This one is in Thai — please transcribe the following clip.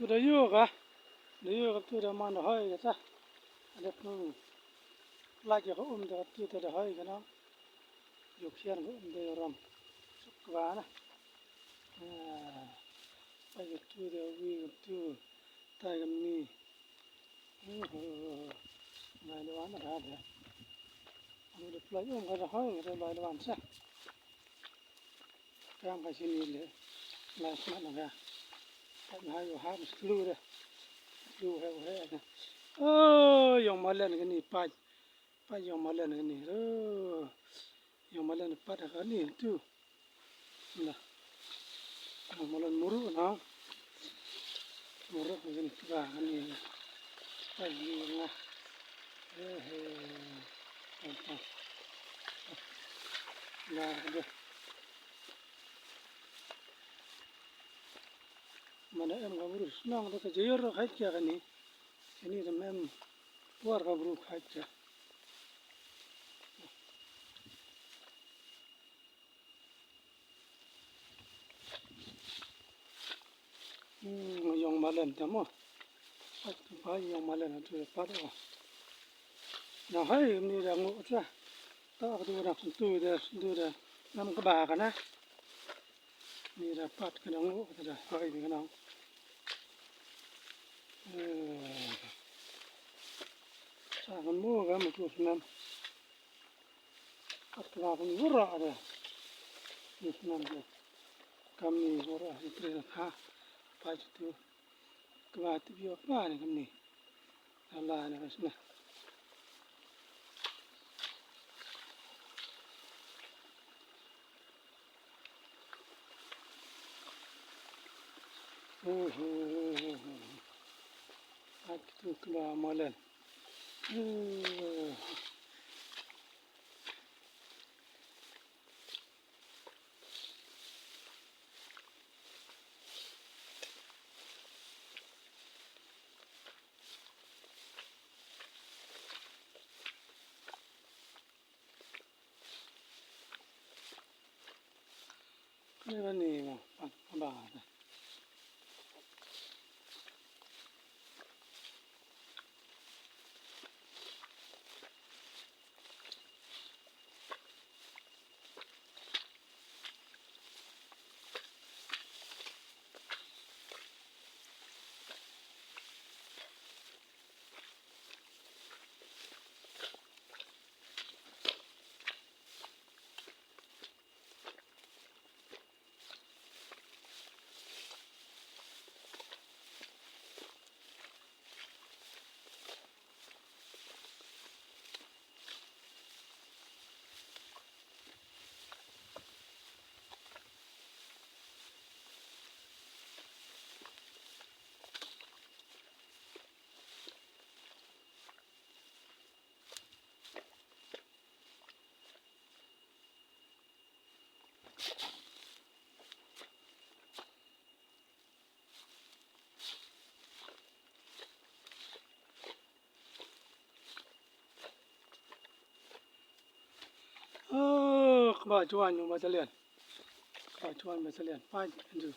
ตัวเดียวกะเดียวกับตัวเดียวมันห้อยกันซะเด็กนู้นลากจากเขาแต่ตัวเดียวห้อยกันเนาะยกเชียนเขาเดียวรำสุกว่านะไปกับตัวเดียววิ่งกับตัวตายกันนี่ลายละวันอะไรเดี๋ยวดูเด็กปลายก็จะห้อยกันลายละวันซะกลางไปชิ้นนี้เลยลายมันอะไรแต่หายอยู่หาไม่รู้เลยรู้ให้ว่าให้นะยองมาเล่นกันนี่ป้ายยองมาเล่นกันนี่ยองมาเล่นป้าตะกันนี่ตู้นะยองมาเล่นมุรุนะมุรุกันนี่บ้ากันนี่ป้ายยี่นะลาเด้อmana em gabru senang da jayar khaitya gani ini da mem war gabru khaitya yong malen tamo pa yong malen tu pa da na hai ni da ngo cha ta du da tu da nam ka ba kana ni da pat ka ngo da hai ni kana sa kan mo ga mo tu nam at ka kan wura da ni nam da kam ni wura ni tre ha pa tu ka ti bio pa ni kam ni ala na kasna Aku keluar malam. Ini mau apa? Ba chuan yung masalian. Ba chuan masalian. Pa anju.